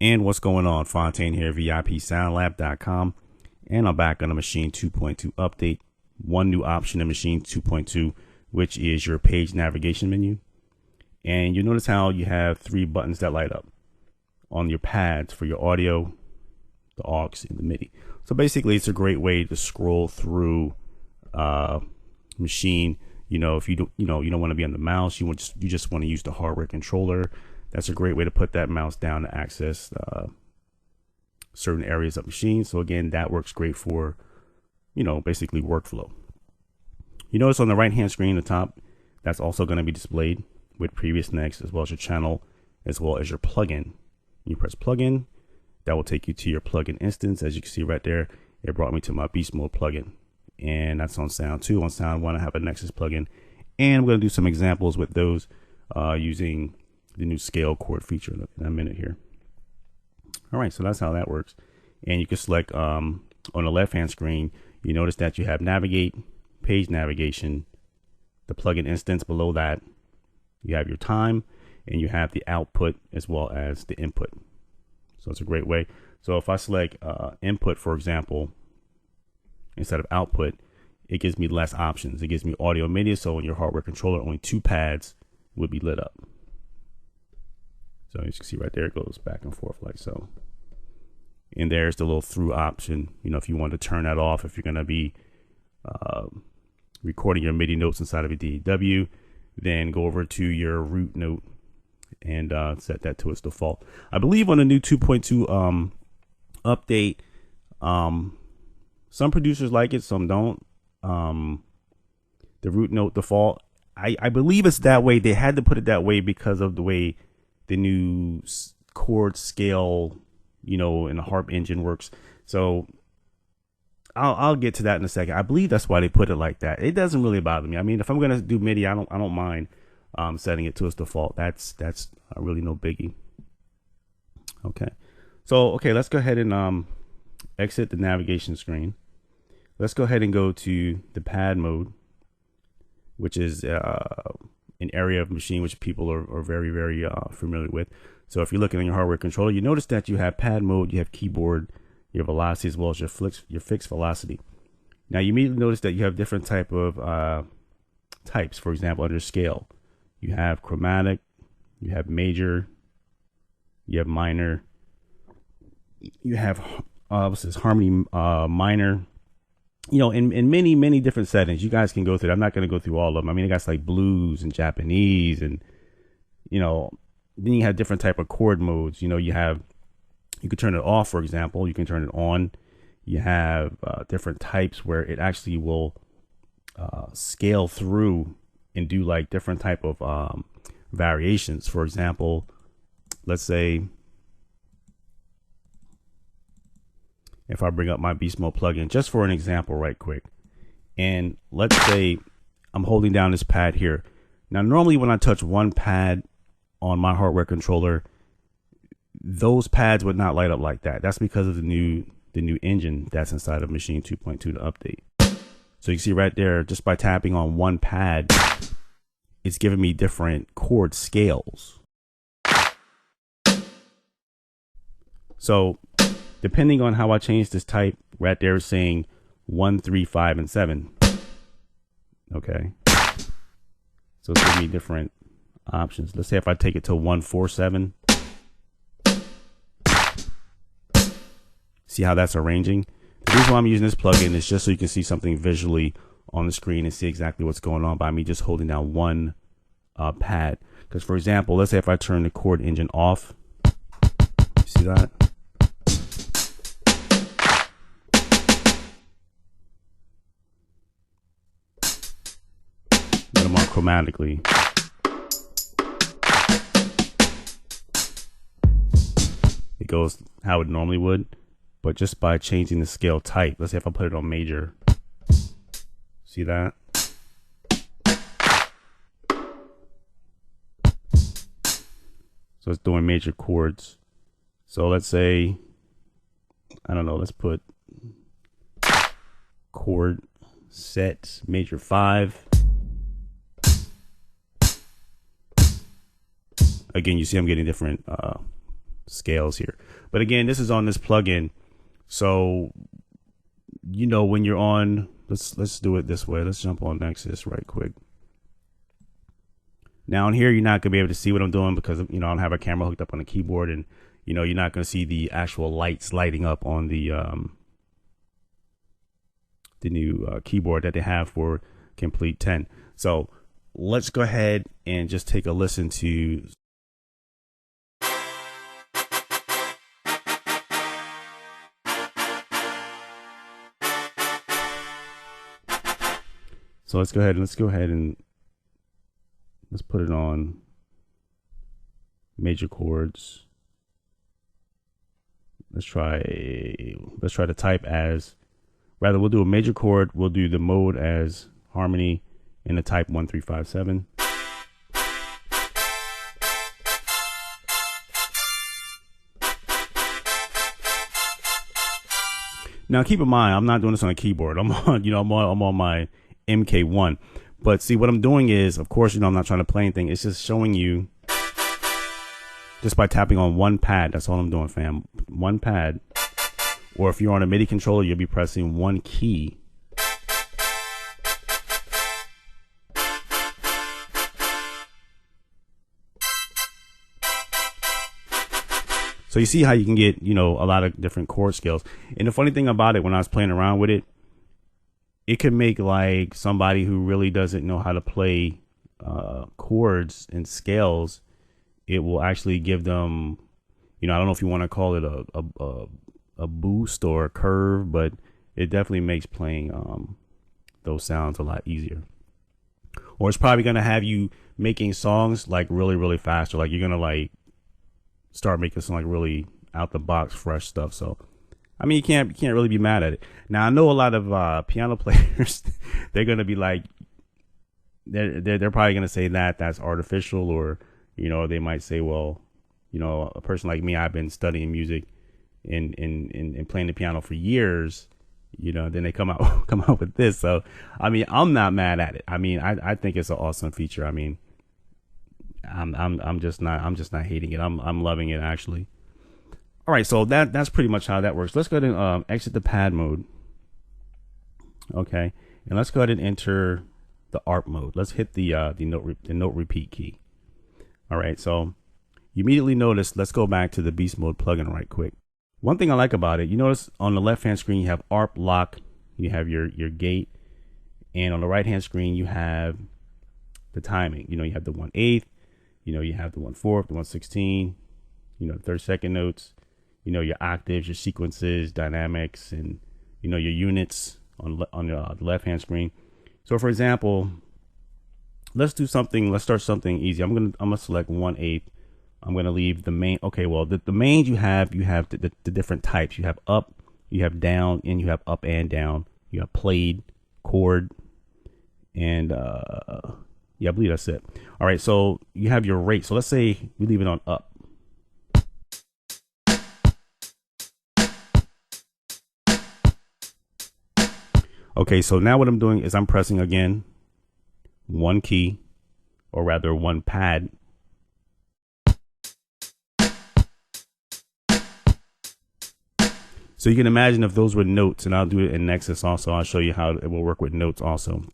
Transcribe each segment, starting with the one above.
And what's going on? Fontaine here, VIPSoundlab.com, and I'm back on a Maschine 2.2 update. One new option in Maschine 2.2, which is your page navigation menu. And you notice how you have three buttons that light up on your pads for your audio, the aux, and the MIDI. So basically, it's a great way to scroll through Maschine. You know, if you don't want to be on the mouse, you just want to use the hardware controller. That's a great way to put that mouse down to access certain areas of Maschine. So again, that works great for, basically workflow. You notice on the right hand screen at the top, that's also going to be displayed with previous, next, as well as your channel, as well as your plugin. You press plugin, that will take you to your plugin instance. As you can see right there, it brought me to my Beast Mode plugin, and that's on Sound 2. On Sound 1, I have a Nexus plugin, and I'm going to do some examples with those using the new scale chord feature in a minute here. All right, so that's how that works. And you can select on the left hand screen, you notice that you have navigate, page navigation, the plugin instance. Below that, you have your time, and you have the output as well as the input. So it's a great way. So if I select input, for example, instead of output, it gives me less options. It gives me audio and MIDI. So in your hardware controller, only two pads would be lit up. So as you can see right there, it goes back and forth like so. And there's the little through option. If you want to turn that off, if you're going to be recording your MIDI notes inside of a DAW, then go over to your root note and set that to its default. I believe on the new 2.2 update, some producers like it, some don't. The root note default, I believe it's that way. They had to put it that way because of the way the new chord scale, in the Harp engine works. So I'll get to that in a second. I believe that's why they put it like that. It doesn't really bother me. I mean, if I'm gonna do MIDI, I don't mind setting it to its default. That's really no biggie. Okay, so let's go ahead and exit the navigation screen. Let's go ahead and go to the pad mode, which is an area of Maschine which people are very, very familiar with. So if you're looking at your hardware controller, you notice that you have pad mode, you have keyboard, your velocity, as well as your fixed velocity. Now you immediately notice that you have different type of types. For example, under scale, you have chromatic, you have major, you have minor, you have what's this, harmony minor. In many different settings. You guys can go through. I'm not going to go through all of them. I mean, it got like blues and Japanese, and then you have different type of chord modes. You can turn it off, for example. You can turn it on. You have different types where it actually will scale through and do like different type of variations. For example, let's say if I bring up my Beast Mode plugin, just for an example right quick, and let's say I'm holding down this pad here. Now, normally when I touch one pad on my hardware controller, those pads would not light up like that. That's because of the new engine that's inside of Maschine 2.2 to update. So you can see right there, just by tapping on one pad, it's giving me different chord scales. So depending on how I change this type, right there is saying 1, 3, 5, and 7. Okay. So it's giving me different options. Let's say if I take it to 1, 4, 7. See how that's arranging? The reason why I'm using this plugin is just so you can see something visually on the screen and see exactly what's going on by me just holding down one pad. Because for example, let's say if I turn the chord engine off, see that? Them on chromatically. It goes how it normally would, but just by changing the scale type. Let's say if I put it on major, see that? So it's doing major chords. So let's say, I don't know, let's put chord set major 5. Again, you see I'm getting different scales here. But again, this is on this plugin. So, you know, when you're on, let's do it this way. Let's jump on Nexus right quick. Now on here, you're not gonna be able to see what I'm doing because, you know, I don't have a camera hooked up on the keyboard, and, you know, you're not gonna see the actual lights lighting up on the new keyboard that they have for Complete 10. So let's go ahead and just take a listen to. So let's go ahead and let's put it on major chords. Let's try to type as, rather, we'll do a major chord, we'll do the mode as harmony, and the type 1357. Now keep in mind, I'm not doing this on a keyboard. I'm on, you know, I'm on my MK1. But see, what I'm doing is, of course, you know, I'm not trying to play anything. It's just showing you just by tapping on one pad. That's all I'm doing, fam. One pad. Or if you're on a MIDI controller, you'll be pressing one key. So you see how you can get, you know, a lot of different chord scales. And the funny thing about it, when I was playing around with it, it could make like somebody who really doesn't know how to play chords and scales, it will actually give them, you know, I don't know if you want to call it a boost or a curve, but it definitely makes playing those sounds a lot easier. Or it's probably going to have you making songs like really, really fast, or like you're going to like start making some like really out the box fresh stuff. So I mean, you can't really be mad at it. Now I know a lot of piano players, they're gonna be like, they're probably gonna say that that's artificial, or, you know, they might say, well, you know, a person like me, I've been studying music and playing the piano for years, you know, then they come out with this. So I mean, I'm not mad at it. I mean, I think it's an awesome feature. I mean, I'm just not hating it. I'm loving it, actually. All right, so that's pretty much how that works. Let's go ahead and exit the pad mode. Okay, and let's go ahead and enter the Arp mode. Let's hit the note repeat key. All right, so you immediately notice. Let's go back to the Beast Mode plugin right quick. One thing I like about it, you notice on the left hand screen you have Arp lock, you have your gate, and on the right hand screen you have the timing. You know, you have the 1/8, you know, you have the 1/4, the 1/16, you know, 32nd notes. You know, your octaves, your sequences, dynamics, and, you know, your units on the left hand screen. So for example, let's start something easy. I'm gonna select 1/8. I'm gonna leave the main. Okay, well, the mains you have the different types. You have up, you have down, and you have up and down. You have played, chord, and yeah, I believe that's it. All right, so you have your rate. So let's say we leave it on up. Okay, so now what I'm doing is I'm pressing again one key, or rather one pad. So you can imagine if those were notes, and I'll do it in Nexus also. I'll show you how it will work with notes also.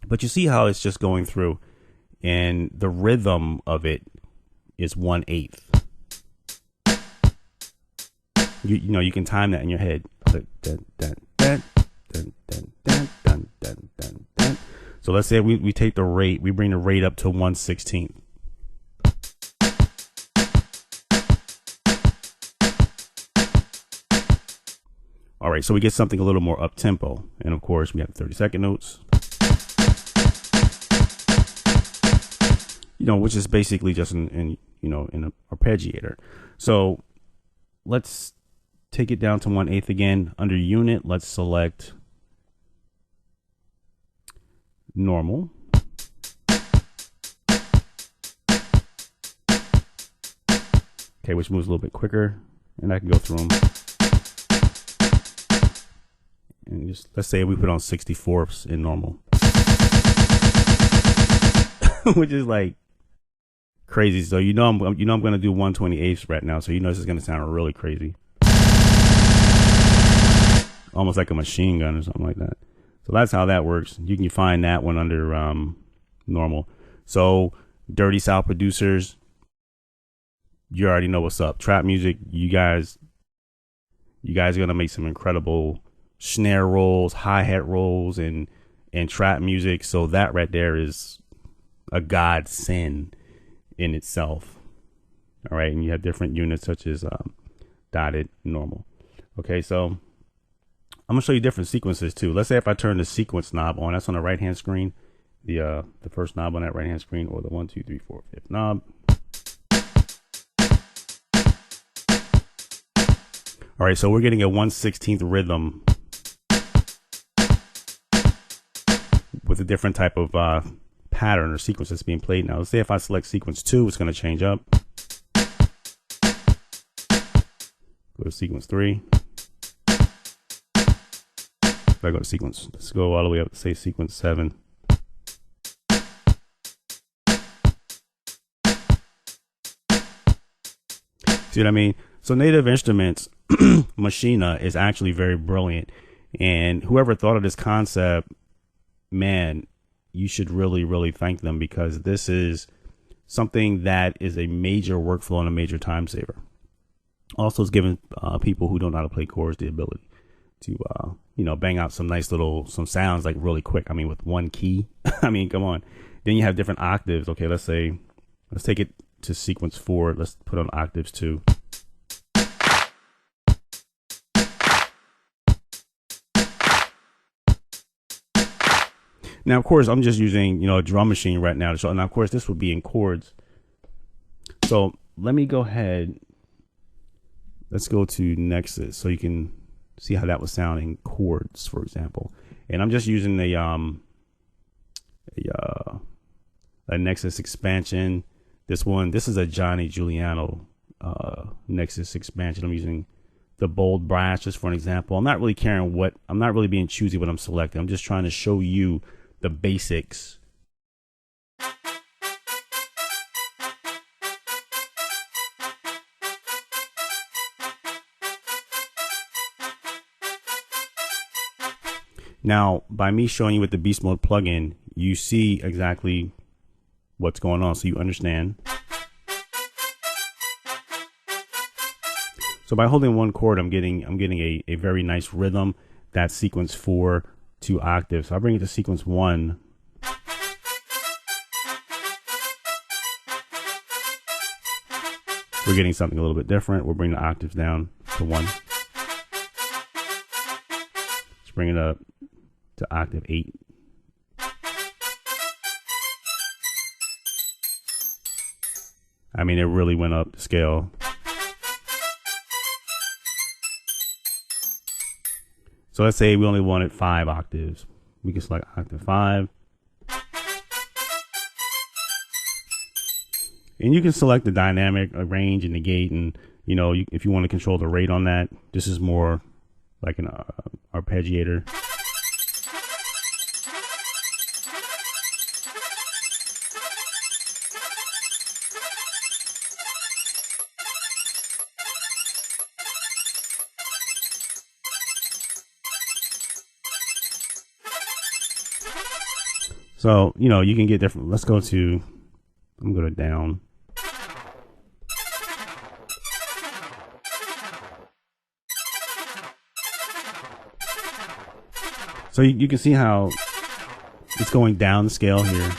But you see how it's just going through, and the rhythm of it is 1/8. You know, you can time that in your head. So let's say we take the rate, we bring the rate up to 1/16. All right, so we get something a little more up tempo, and of course we have 32nd notes, you know, which is basically just in an arpeggiator. So let's take it down to 1/8 again. Under unit, let's select normal. Okay, which moves a little bit quicker, and I can go through them. And just, let's say we put on 64ths in normal, which is like crazy. So I'm gonna do 1/28 fret now. So this is gonna sound really crazy, almost like a machine gun or something like that. So that's how that works. You can find that one under normal. So Dirty South producers, you already know what's up. Trap music, you guys are gonna make some incredible snare rolls, hi-hat rolls, and trap music. So that right there is a godsend in itself. All right, and you have different units such as dotted, normal. Okay, so I'm gonna show you different sequences too. Let's say if I turn the sequence knob on, that's on the right hand screen, the first knob on that right hand screen, or the 1, 2, 3, 4, 5th knob. All right, so we're getting a 1/16 rhythm with a different type of pattern or sequence that's being played. Now, let's say if I select sequence 2, it's going to change up. Go to sequence 3. If I go to sequence, let's go all the way up to say sequence 7. See what I mean? So Native Instruments Maschine is actually very brilliant, and whoever thought of this concept, man, you should really thank them, because this is something that is a major workflow and a major time saver. Also, it's giving people who don't know how to play chords the ability to bang out some nice some sounds like really quick. I mean, with one key. I mean, come on. Then you have different octaves. Okay, let's take it to sequence 4. Let's put on octaves 2. Now, of course, I'm just using, a drum machine right now to show. Now, of course, this would be in chords. So let me go ahead. Let's go to Nexus so you can see how that would sound in chords, for example. And I'm just using a Nexus expansion. This is a Johnny Giuliano Nexus expansion. I'm using the bold brass just for an example. I'm not really I'm not really being choosy what I'm selecting. I'm just trying to show you the basics. Now, by me showing you with the Beast Mode plugin, you see exactly what's going on, so you understand. So by holding one chord, I'm getting a very nice rhythm. That's sequence 4, 2 octaves. So I'll bring it to sequence 1. We're getting something a little bit different. We'll bring the octaves down to 1. Let's bring it up to octave 8. I mean, it really went up the scale. So let's say we only wanted 5 octaves. We can select octave 5. And you can select the dynamic range and the gate, and if you want to control the rate on that. This is more like an arpeggiator. So, you can get different. Let's go to, I'm going to down. So you can see how it's going down the scale here.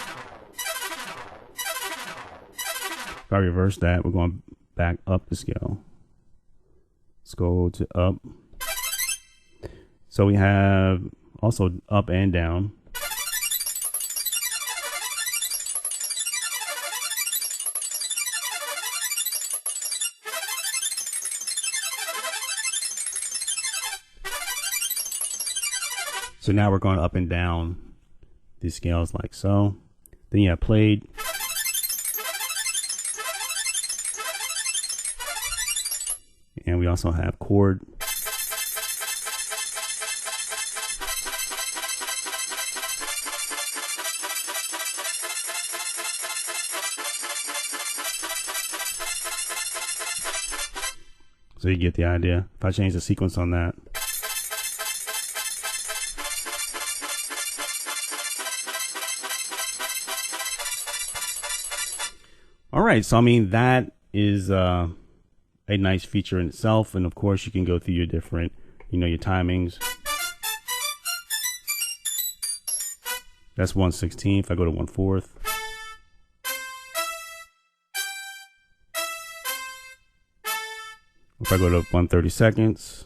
If I reverse that, we're going back up the scale. Let's go to up. So we have also up and down. So now we're going up and down these scales like so. Then you have played. And we also have chord. So you get the idea. If I change the sequence on that. All right, so I mean, that is a nice feature in itself. And of course you can go through your different, you know, your timings. That's 1/16. If I go to 1/4. If I go to 1/32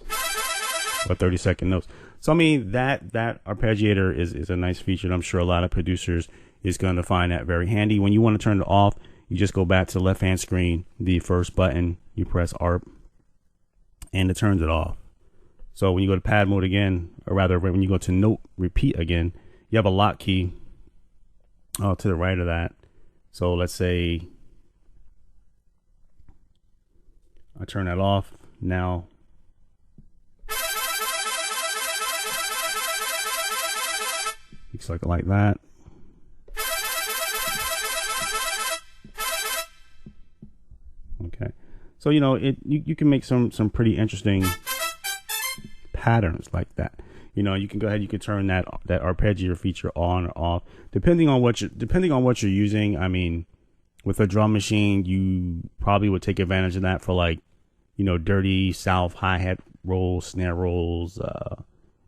or 30-second notes. So I mean, that arpeggiator is a nice feature, and I'm sure a lot of producers is going to find that very handy. When you want to turn it off, you just go back to the left hand screen, the first button, you press Arp, and it turns it off. So when you go to pad mode again, or rather when you go to note repeat again, you have a lock key to the right of that. So let's say I turn that off. Now you select it like that. Okay, so you know you can make some pretty interesting patterns like that. You know, you can go ahead, you can turn that arpeggiator feature on or off depending on what you're using. I mean, with a drum machine, you probably would take advantage of that for, like, you know, dirty South hi-hat rolls, snare rolls,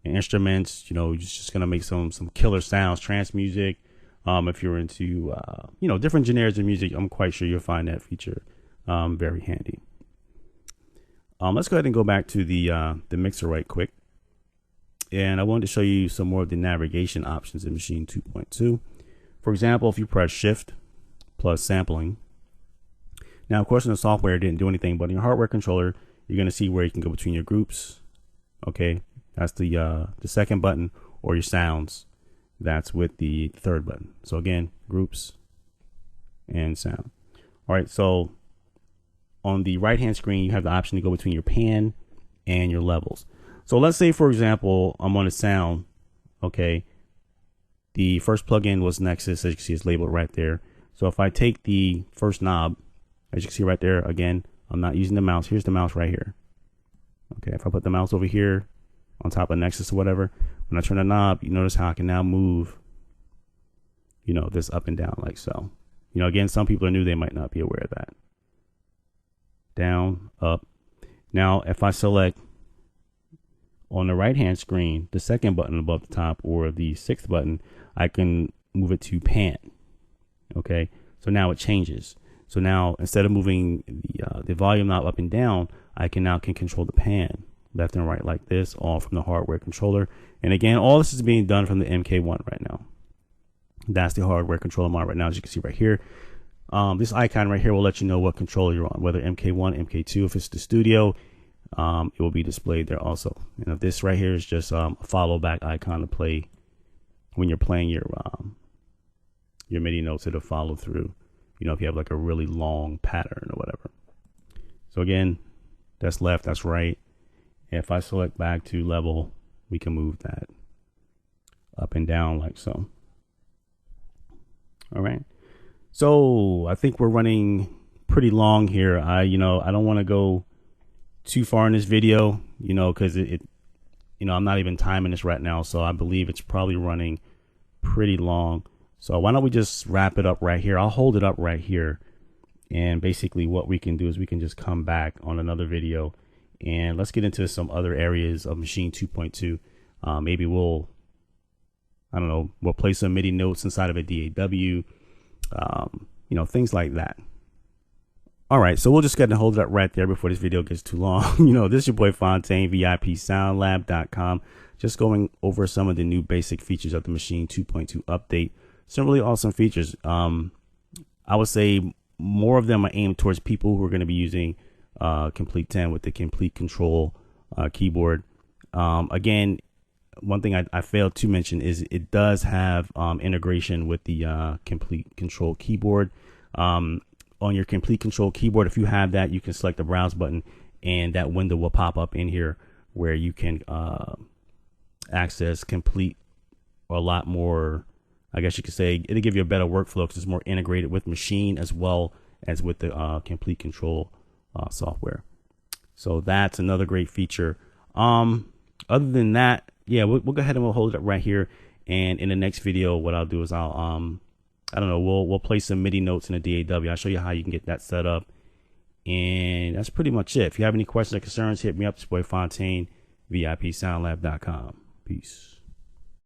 and instruments. You know, you're just gonna make some killer sounds, trance music. If you're into you know, different genres of music, I'm quite sure you'll find that feature very handy. Let's go ahead and go back to the mixer right quick. And I wanted to show you some more of the navigation options in Maschine 2.2. For example, if you press Shift plus sampling. Now, of course, in the software, it didn't do anything, but in your hardware controller, you're going to see where you can go between your groups. Okay, that's the second button, or your sounds. That's with the third button. So again, groups and sound. All right, so on the right-hand screen, you have the option to go between your pan and your levels. So let's say, for example, I'm on a sound. Okay, the first plugin was Nexus, as you can see, it's labeled right there. So if I take the first knob, as you can see right there, again, I'm not using the mouse. Here's the mouse right here. Okay, if I put the mouse over here on top of Nexus or whatever, when I turn the knob, you notice how I can now move, you know, this up and down like so. You know, again, some people are new, they might not be aware of that. Down, up. Now, if I select on the right hand screen the second button above the top, or the sixth button, I can move it to pan. Okay, so now it changes. So now, instead of moving the volume knob up and down, I can control the pan left and right like this, all from the hardware controller. And again, all this is being done from the MK1 right now. That's the hardware controller mod right now, as you can see right here. This icon right here will let you know what controller you're on, whether MK1, MK2. If it's the studio, it will be displayed there also. And if this right here is just a follow back icon to play when you're playing your MIDI notes, it'll follow through. You know, if you have like a really long pattern or whatever. So again, that's left, that's right. If I select back to level, we can move that up and down like so. All right. So I think we're running pretty long here. I don't want to go too far in this video, you know, because I'm not even timing this right now. So I believe it's probably running pretty long. So why don't we just wrap it up right here? I'll hold it up right here. And basically what we can do is we can just come back on another video and let's get into some other areas of Maschine 2.2. Maybe we'll play some MIDI notes inside of a DAW, you know, things like that. All right, so we'll just go ahead and hold it up right there before this video gets too long. You know, this is your boy Fontaine, VIP Soundlab.com. Just going over some of the new basic features of the Maschine 2.2 update. Some really awesome features. I would say more of them are aimed towards people who are going to be using Complete 10 with the Complete Control keyboard. Again, one thing I failed to mention is it does have integration with the Complete Control keyboard. On your Complete Control keyboard, if you have that, you can select the browse button and that window will pop up in here where you can access Complete a lot more. I guess you could say it'll give you a better workflow because it's more integrated with Maschine as well as with the Complete Control software. So that's another great feature. Other than that, yeah, we'll go ahead and we'll hold it right here. And in the next video, what I'll do is I'll I don't know, we'll play some MIDI notes in a DAW. I'll show you how you can get that set up. And that's pretty much it. If you have any questions or concerns, hit me up. It's your boy Fontaine, VIPSoundlab.com. Peace.